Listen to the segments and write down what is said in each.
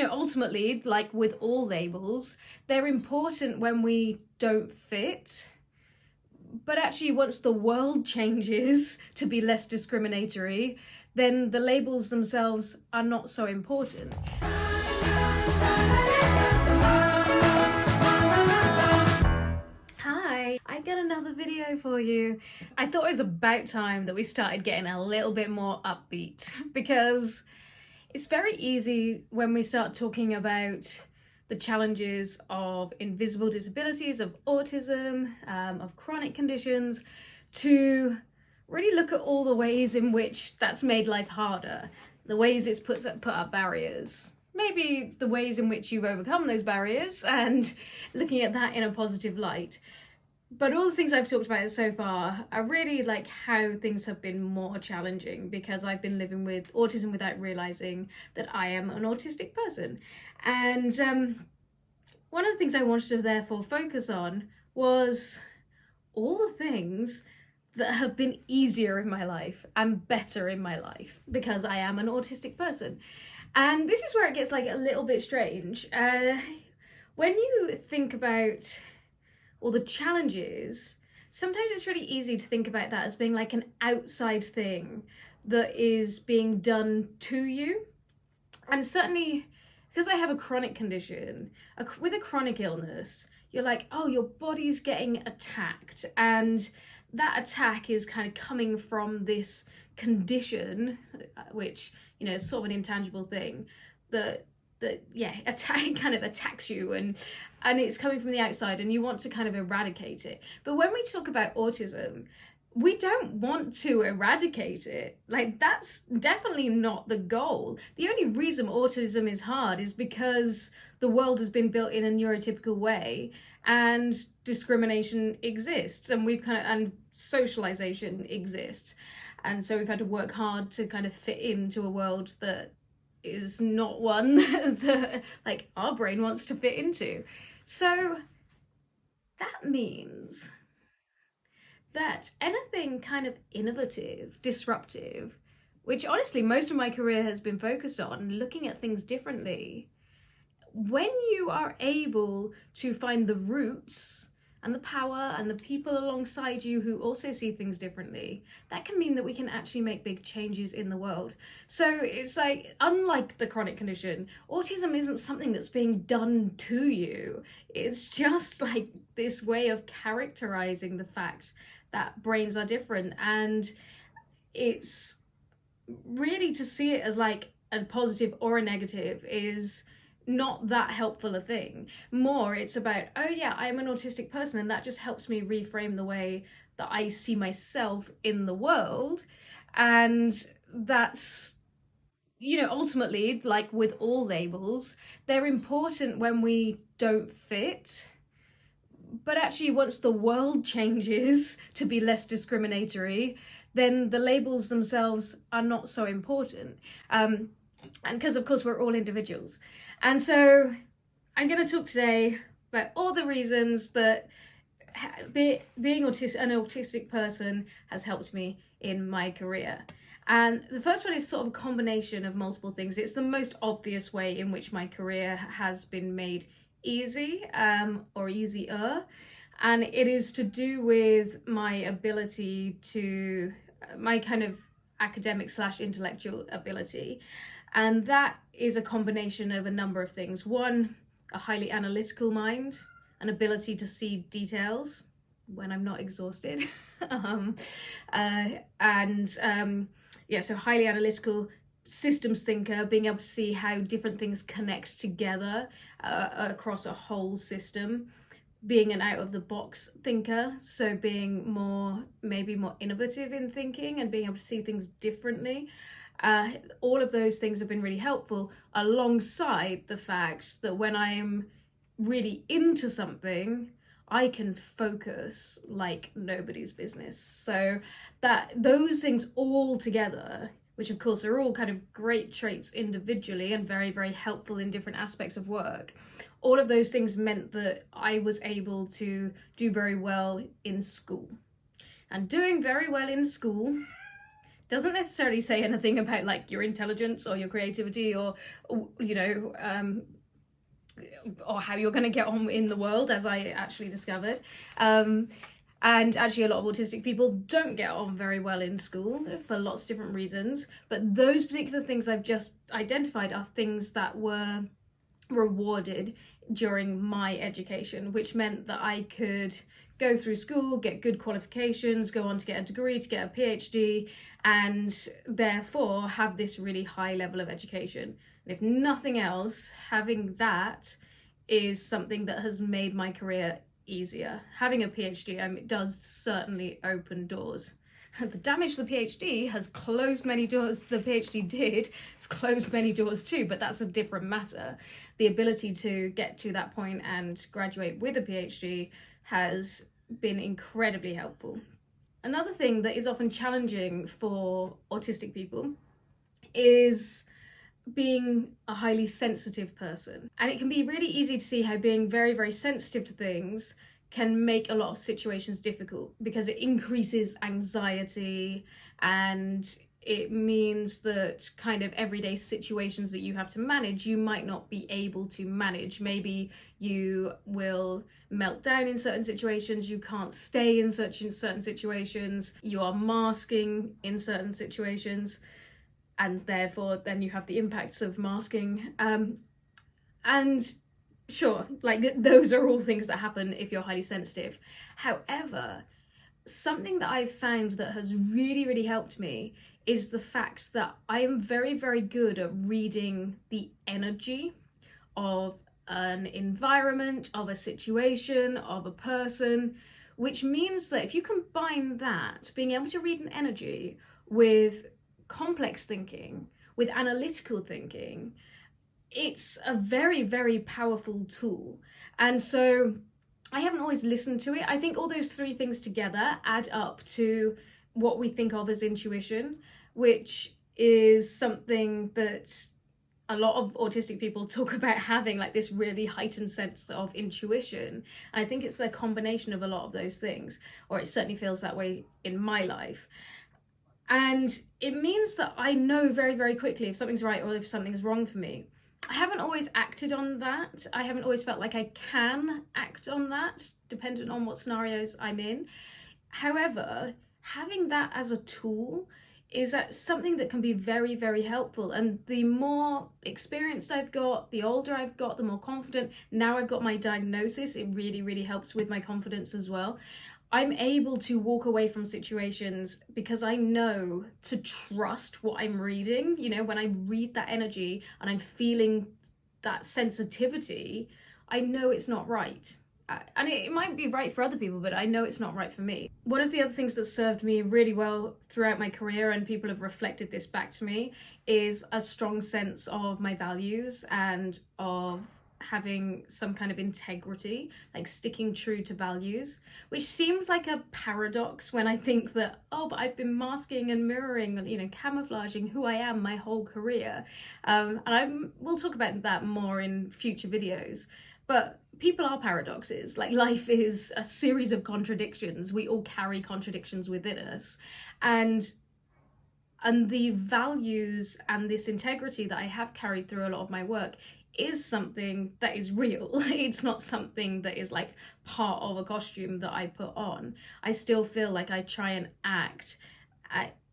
ultimately, like with all labels, they're important when we don't fit. But actually, once the world changes to be less discriminatory, then the labels themselves are not so important. Hi, I got another video for you. I thought it was about time that we started getting a little bit more upbeat, because it's very easy when we start talking about the challenges of invisible disabilities, of autism, of chronic conditions, to really look at all the ways in which that's made life harder, the ways it's put up barriers, maybe the ways in which you've overcome those barriers, and looking at that in a positive light. But all the things I've talked about so far are really like how things have been more challenging, because I've been living with autism without realizing that I am an autistic person. And one of the things I wanted to therefore focus on was all the things that have been easier in my life and better in my life because I am an autistic person. And this is where it gets like a little bit strange. When you think about all the challenges, sometimes it's really easy to think about that as being like an outside thing that is being done to you. And certainly, because I have a chronic condition, with a chronic illness, you're like, oh, your body's getting attacked, and that attack is kind of coming from this condition, which, is sort of an intangible thing that kind of attacks you, and it's coming from the outside, and you want to kind of eradicate it. But when we talk about autism, we don't want to eradicate it. Like, that's definitely not the goal. The only reason autism is hard is because the world has been built in a neurotypical way, and discrimination exists, and and socialization exists. And so we've had to work hard to kind of fit into a world that is not one that like our brain wants to fit into. So that means that anything kind of innovative, disruptive, which honestly most of my career has been focused on, looking at things differently, when you are able to find the roots and the power and the people alongside you who also see things differently, that can mean that we can actually make big changes in the world. So it's like, unlike the chronic condition, autism isn't something that's being done to you. It's just like this way of characterizing the fact that brains are different. And it's really, to see it as like a positive or a negative is not that helpful a thing. More, it's about, oh yeah, I'm an autistic person, and that just helps me reframe the way that I see myself in the world. And that's, ultimately, like with all labels, they're important when we don't fit. But actually, once the world changes to be less discriminatory, then the labels themselves are not so important. And because, of course, we're all individuals. And so I'm going to talk today about all the reasons that being an autistic person has helped me in my career. And the first one is sort of a combination of multiple things. It's the most obvious way in which my career has been made easy, or easier. And it is to do with my ability to, my kind of academic / intellectual ability. And that is a combination of a number of things. One, a highly analytical mind, an ability to see details when I'm not exhausted. So highly analytical, systems thinker, being able to see how different things connect together across a whole system. Being an out-of-the-box thinker, so being maybe more innovative in thinking and being able to see things differently. All of those things have been really helpful, alongside the fact that when I'm really into something, I can focus like nobody's business. So that those things all together, which of course are all kind of great traits individually and very, very helpful in different aspects of work, all of those things meant that I was able to do very well in school. And doing very well in school doesn't necessarily say anything about like your intelligence or your creativity or you know, or how you're going to get on in the world, as I actually discovered. And actually, a lot of autistic people don't get on very well in school for lots of different reasons. But those particular things I've just identified are things that were rewarded during my education, which meant that I could go through school, get good qualifications, go on to get a degree, to get a PhD, and therefore have this really high level of education. And if nothing else, having that is something that has made my career easier. Having a PhD it does certainly open doors. The damage the PhD has closed many doors. The PhD did, it's closed many doors too, but that's a different matter. The ability to get to that point and graduate with a PhD has been incredibly helpful. Another thing that is often challenging for autistic people is being a highly sensitive person. And it can be really easy to see how being very, very sensitive to things can make a lot of situations difficult, because it increases anxiety and it means that kind of everyday situations that you have to manage, you might not be able to manage. Maybe you will melt down in certain situations, you can't stay in certain situations, you are masking in certain situations, and therefore then you have the impacts of masking. And sure, like those are all things that happen if you're highly sensitive. However, something that I've found that has really, really helped me is the fact that I am very, very good at reading the energy of an environment, of a situation, of a person, which means that if you combine that, being able to read an energy with complex thinking, with analytical thinking, it's a very, very powerful tool. And so I haven't always listened to it. I think all those three things together add up to what we think of as intuition, which is something that a lot of autistic people talk about having, like this really heightened sense of intuition. And I think it's a combination of a lot of those things, or it certainly feels that way in my life. And it means that I know very, very quickly if something's right or if something's wrong for me. I haven't always acted on that. I haven't always felt like I can act on that, dependent on what scenarios I'm in. However, having that as a tool is something that can be very, very helpful. And the more experienced I've got, the older I've got, the more confident. Now I've got my diagnosis, it really, really helps with my confidence as well. I'm able to walk away from situations because I know to trust what I'm reading. You know, when I read that energy and I'm feeling that sensitivity, I know it's not right. And it might be right for other people, but I know it's not right for me. One of the other things that served me really well throughout my career, and people have reflected this back to me, is a strong sense of my values and of having some kind of integrity, like sticking true to values, which seems like a paradox when I think that, oh, but I've been masking and mirroring, you know, camouflaging who I am my whole career. And we'll talk about that more in future videos. But people are paradoxes. Like, life is a series of contradictions. We all carry contradictions within us. And the values and this integrity that I have carried through a lot of my work is something that is real. It's not something that is like part of a costume that I put on. I still feel like I try and act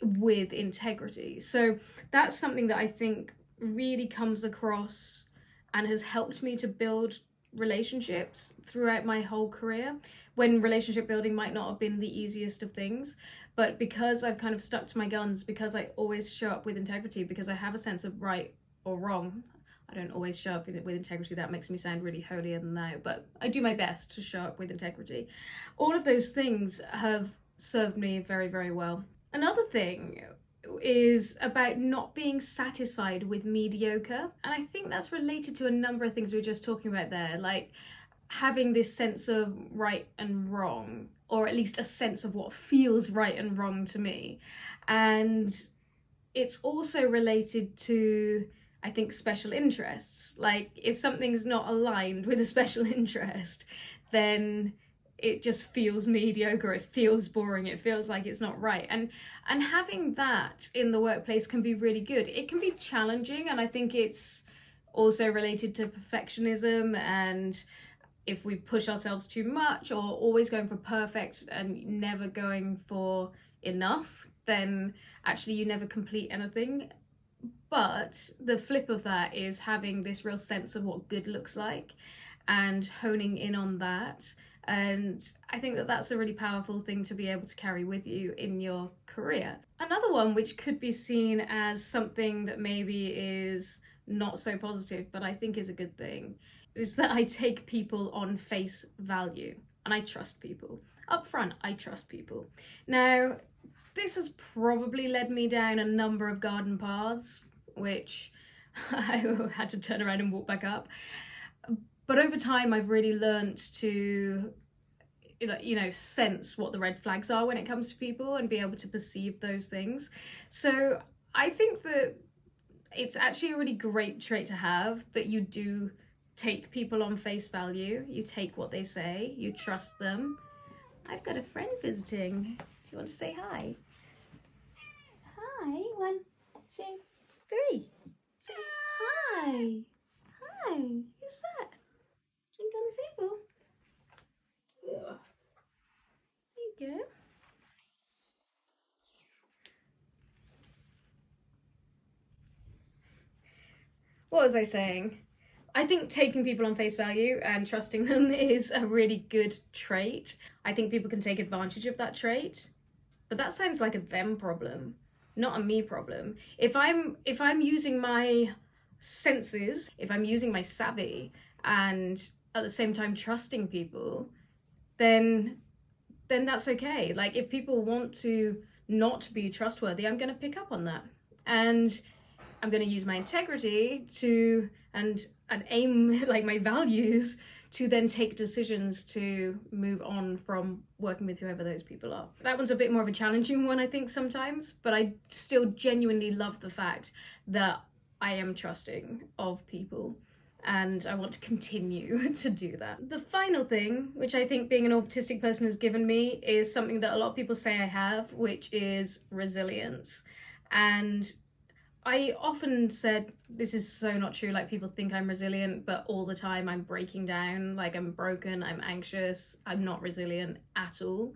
with integrity. So that's something that I think really comes across and has helped me to build relationships throughout my whole career, when relationship building might not have been the easiest of things. But because I've kind of stuck to my guns, because I always show up with integrity, because I have a sense of right or wrong. I don't always show up with integrity. That makes me sound really holier than thou, but I do my best to show up with integrity. All of those things have served me very, very well. Another thing is about not being satisfied with mediocre. And I think that's related to a number of things we were just talking about there, like having this sense of right and wrong, or at least a sense of what feels right and wrong to me. And it's also related to, I think, special interests. Like, if something's not aligned with a special interest, then it just feels mediocre, it feels boring, it feels like it's not right. And having that in the workplace can be really good. It can be challenging, and I think it's also related to perfectionism, and if we push ourselves too much or always going for perfect and never going for enough, then actually you never complete anything. But the flip of that is having this real sense of what good looks like and honing in on that. And I think that that's a really powerful thing to be able to carry with you in your career. Another one which could be seen as something that maybe is not so positive, but I think is a good thing, is that I take people on face value and I trust people. Up front, I trust people. Now, this has probably led me down a number of garden paths, which I had to turn around and walk back up. But over time, I've really learned to, sense what the red flags are when it comes to people and be able to perceive those things. So I think that it's actually a really great trait to have, that you do take people on face value. You take what they say, you trust them. I've got a friend visiting. Do you want to say hi? Hi, 1, 2, 3. Say hi. Hi. Who's that? Drink on the table. Ugh. There you go. What was I saying? I think taking people on face value and trusting them is a really good trait. I think people can take advantage of that trait, but that sounds like a them problem, not a me problem. If I'm using my senses, if I'm using my savvy and at the same time trusting people, then that's okay. Like, if people want to not be trustworthy, I'm going to pick up on that. And I'm going to use my integrity to and aim, like my values, to then take decisions to move on from working with whoever those people are. That one's a bit more of a challenging one, I think, sometimes, but I still genuinely love the fact that I am trusting of people, and I want to continue to do that. The final thing, which I think being an autistic person has given me, is something that a lot of people say I have, which is resilience. And I often said, this is so not true, like people think I'm resilient, but all the time I'm breaking down, like I'm broken, I'm anxious, I'm not resilient at all.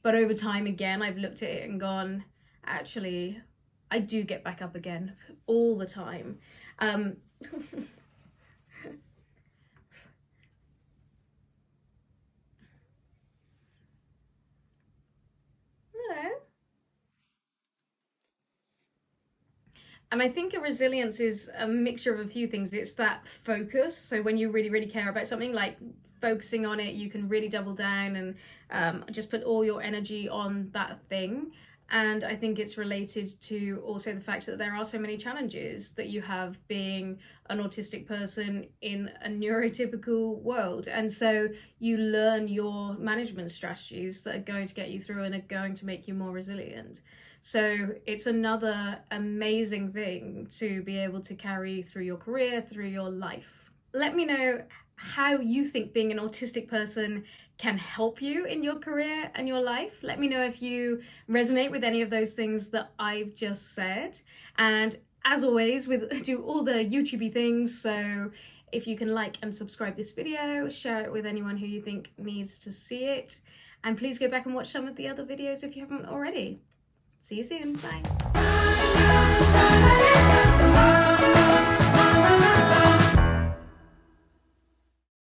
But over time, again, I've looked at it and gone, actually, I do get back up again all the time. Hello. And I think a resilience is a mixture of a few things. It's that focus. So when you really, really care about something, like focusing on it, you can really double down and just put all your energy on that thing. And I think it's related to also the fact that there are so many challenges that you have being an autistic person in a neurotypical world. And so you learn your management strategies that are going to get you through and are going to make you more resilient. So it's another amazing thing to be able to carry through your career, through your life. Let me know how you think being an autistic person can help you in your career and your life. Let me know if you resonate with any of those things that I've just said. And as always, do all the YouTubey things. So if you can like and subscribe this video, share it with anyone who you think needs to see it. And please go back and watch some of the other videos if you haven't already. See you soon. Bye.